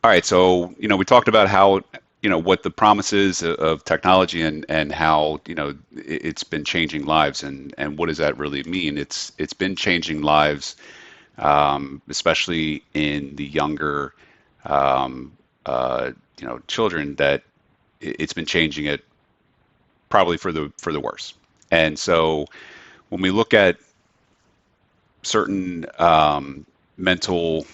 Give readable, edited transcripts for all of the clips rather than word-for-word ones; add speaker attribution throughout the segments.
Speaker 1: All right, so we talked about how what the promises of technology and how it's been changing lives and what does that really mean? It's been changing lives, especially in the younger um, children that it's been changing it probably for the worse. And so when we look at certain mental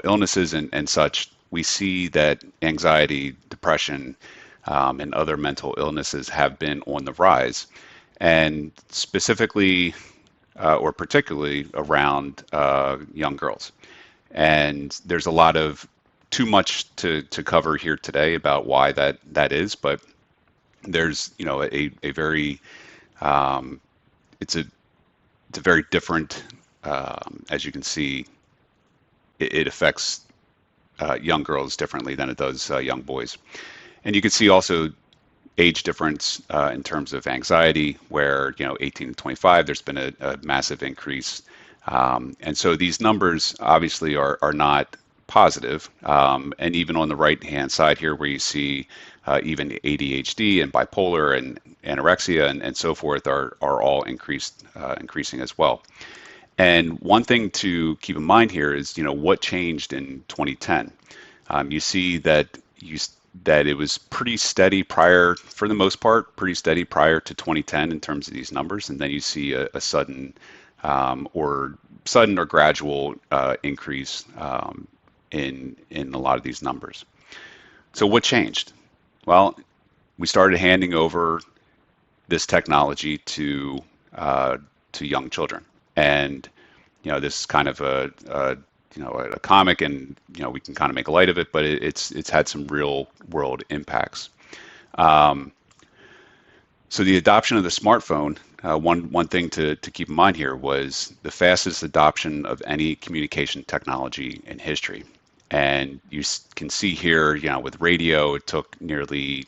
Speaker 1: illnesses and such, we see that anxiety, depression, and other mental illnesses have been on the rise, and specifically or particularly around young girls. And there's a lot of too much to cover here today about why that is, but there's a very um, it's a it's a very different as you can see it affects young girls differently than it does young boys. And you can see also age difference in terms of anxiety, where 18 to 25, there's been a massive increase. And so these numbers obviously are not positive. And even on the right-hand side here, where you see even ADHD and bipolar and anorexia and so forth are all increasing as well. And one thing to keep in mind here is, what changed in 2010. You see that it was pretty steady prior, for the most part, pretty steady prior to 2010 in terms of these numbers, and then you see a sudden or gradual increase in a lot of these numbers. So what changed? Well, we started handing over this technology to young children. And this is kind of a comic, and we can kind of make light of it, but it's had some real world impacts. Um, so the adoption of the smartphone, one thing to keep in mind here was the fastest adoption of any communication technology in history. And you can see here, with radio, it took nearly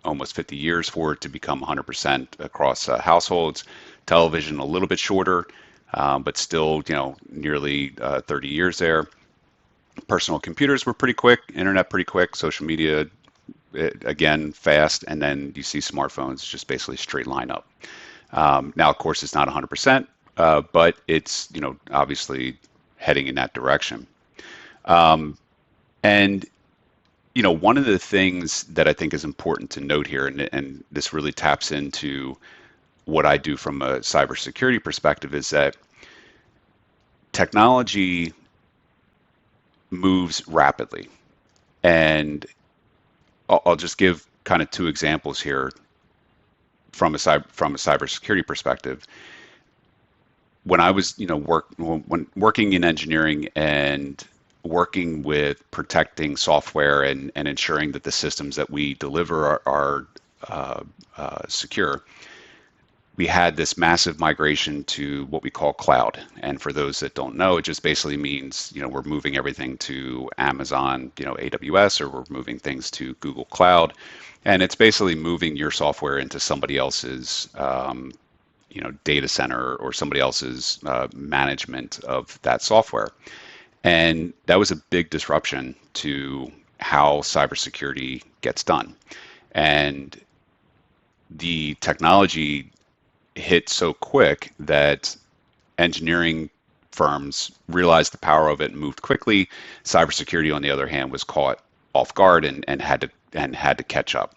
Speaker 1: almost 50 years for it to become 100% across households. Television a little bit shorter, but still, nearly 30 years there. Personal computers were pretty quick, internet pretty quick, social media, again, fast, and then you see smartphones just basically straight line up. Now, of course, it's not 100%, but it's, obviously heading in that direction. Um, and one of the things that I think is important to note here, and this really taps into what I do from a cybersecurity perspective, is that technology moves rapidly. And I'll just give kind of two examples here from a cybersecurity perspective. When I was, when working in engineering and working with protecting software and ensuring that the systems that we deliver are secure, we had this massive migration to what we call cloud. And for those that don't know, it just basically means, we're moving everything to Amazon, AWS, or we're moving things to Google Cloud. And it's basically moving your software into somebody else's, data center or somebody else's management of that software. And that was a big disruption to how cybersecurity gets done. And the technology hit so quick that engineering firms realized the power of it and moved quickly. Cybersecurity, on the other hand, was caught off guard and had to catch up.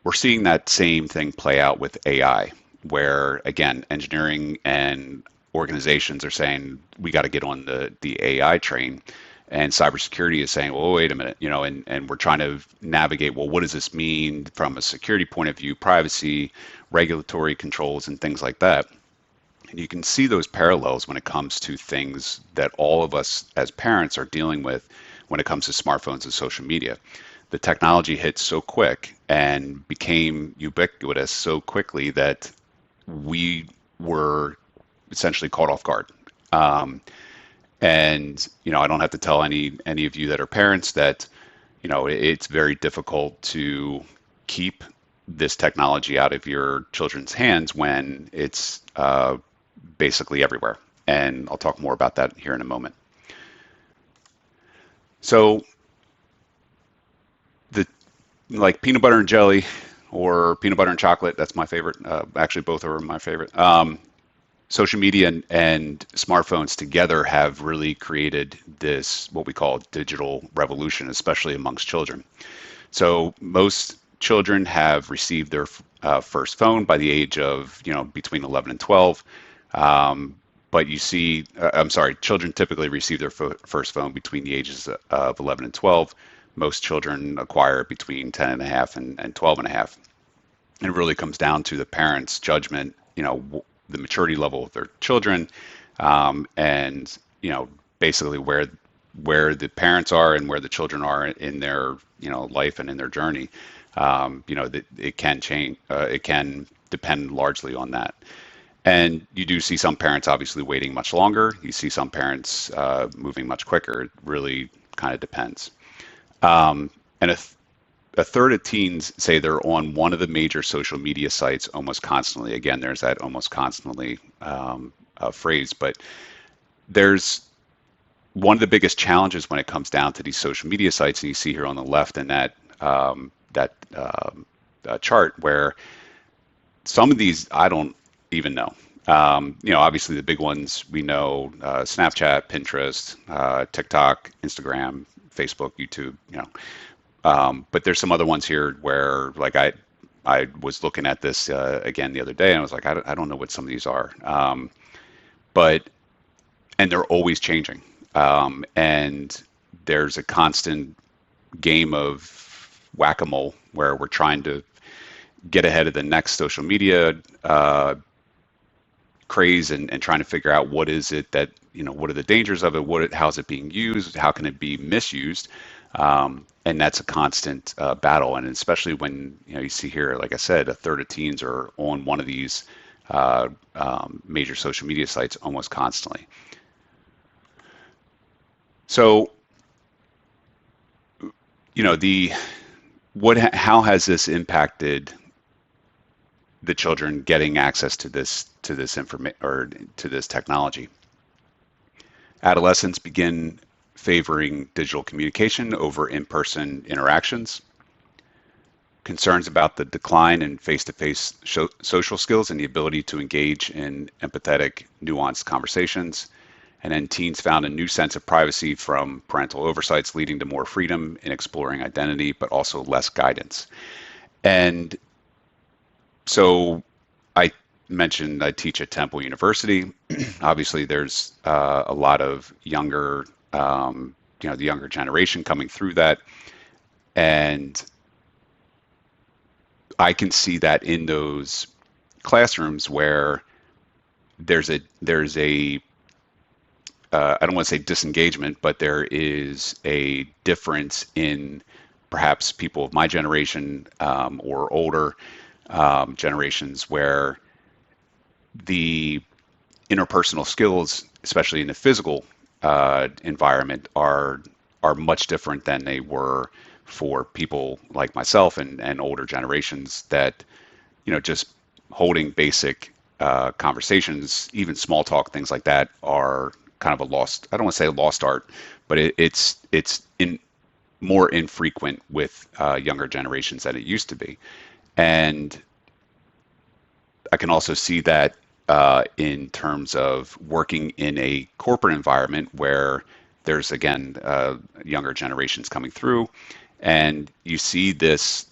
Speaker 1: We're seeing that same thing play out with AI, where again, engineering and organizations are saying we got to get on the AI train, and cybersecurity is saying, well, wait a minute, and we're trying to navigate, well, what does this mean from a security point of view, privacy, regulatory controls, and things like that. And you can see those parallels when it comes to things that all of us as parents are dealing with when it comes to smartphones and social media. The technology hit so quick and became ubiquitous so quickly that we were essentially caught off guard. And I don't have to tell any of you that are parents that it's very difficult to keep this technology out of your children's hands when it's basically everywhere. And I'll talk more about that here in a moment. So the like peanut butter and jelly or peanut butter and chocolate, that's my favorite. Actually, both are my favorite. Social media and smartphones together have really created this what we call digital revolution, especially amongst children. So most children have received their first phone by the age of, between 11 and 12. Um, but you see, I'm sorry, children typically receive their first phone between the ages of 11 and 12. Most children acquire it between 10 and a half and 12 and a half. And it really comes down to the parents' judgment, the maturity level of their children, and basically where the parents are and where the children are in their life and in their journey. That it can change. It can depend largely on that. And you do see some parents obviously waiting much longer. You see some parents moving much quicker. It really kind of depends. And a third of teens say they're on one of the major social media sites almost constantly. Again, there's that almost constantly phrase, but there's one of the biggest challenges when it comes down to these social media sites, and you see here on the left in that chart where some of these I don't even know. Obviously the big ones we know: Snapchat, Pinterest, TikTok, Instagram, Facebook, YouTube. But there's some other ones here where, like, I was looking at this again the other day, and I was like, I don't know what some of these are. But and they're always changing, and there's a constant game of whack-a-mole where we're trying to get ahead of the next social media craze and trying to figure out what is it that, what are the dangers of it, how's it being used, how can it be misused, and that's a constant battle. And especially when you see here, like I said, a third of teens are on one of these major social media sites almost constantly. So the how has this impacted the children getting access to this information or to this technology? Adolescents begin favoring digital communication over in-person interactions. Concerns about the decline in face-to-face social skills and the ability to engage in empathetic, nuanced conversations. And then teens found a new sense of privacy from parental oversights, leading to more freedom in exploring identity, but also less guidance. And so I mentioned I teach at Temple University. Obviously, there's a lot of younger, the younger generation coming through that, and I can see that in those classrooms where there's a I don't want to say disengagement, but there is a difference in perhaps people of my generation or older generations where the interpersonal skills, especially in the physical environment, are much different than they were for people like myself and older generations that, just holding basic conversations, even small talk, things like that, are kind of a lost, I don't want to say a lost art, but it's in more infrequent with younger generations than it used to be. And I can also see that in terms of working in a corporate environment where there's, again, younger generations coming through, and you see this,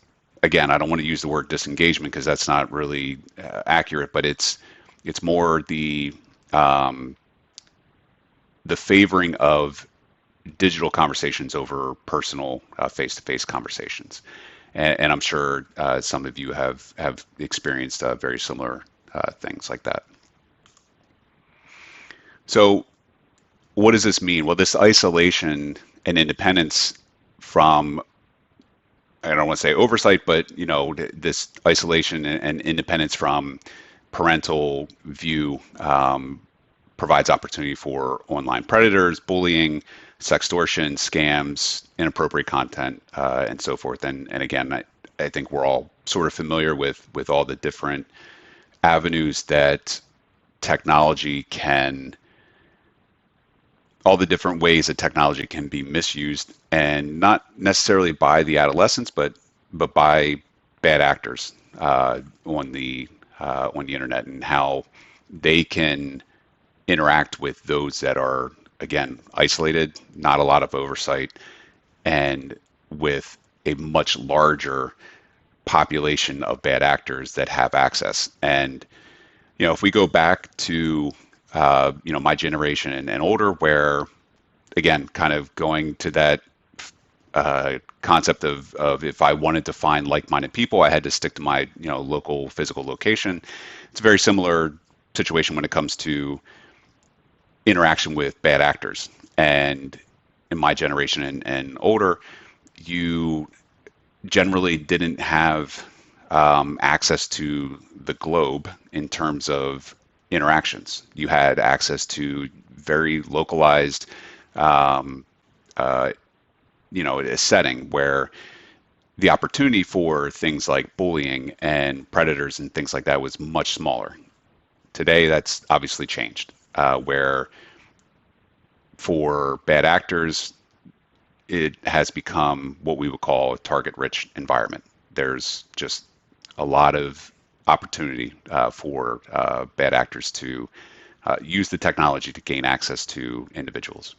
Speaker 1: again, I don't want to use the word disengagement because that's not really accurate, but it's more the favoring of digital conversations over personal face-to-face conversations. And I'm sure some of you have experienced very similar things like that. So what does this mean? Well, this isolation and independence from, I don't want to say oversight, but this isolation and independence from parental view provides opportunity for online predators, bullying, sextortion, scams, inappropriate content, and so forth. And again, I think we're all sort of familiar with all the different avenues that technology can all the different ways that technology can be misused, and not necessarily by the adolescents, but by bad actors on the internet, and how they can interact with those that are, again, isolated, not a lot of oversight, and with a much larger population of bad actors that have access. And if we go back to my generation and older, where again, kind of going to that concept of if I wanted to find like-minded people, I had to stick to my local physical location. It's a very similar situation when it comes to interaction with bad actors. And in my generation and older, you generally didn't have access to the globe in terms of interactions. You had access to very localized, um, uh, a setting where the opportunity for things like bullying and predators and things like that was much smaller. Today, that's obviously changed, where for bad actors, it has become what we would call a target-rich environment. There's just a lot of opportunity for bad actors to use the technology to gain access to individuals.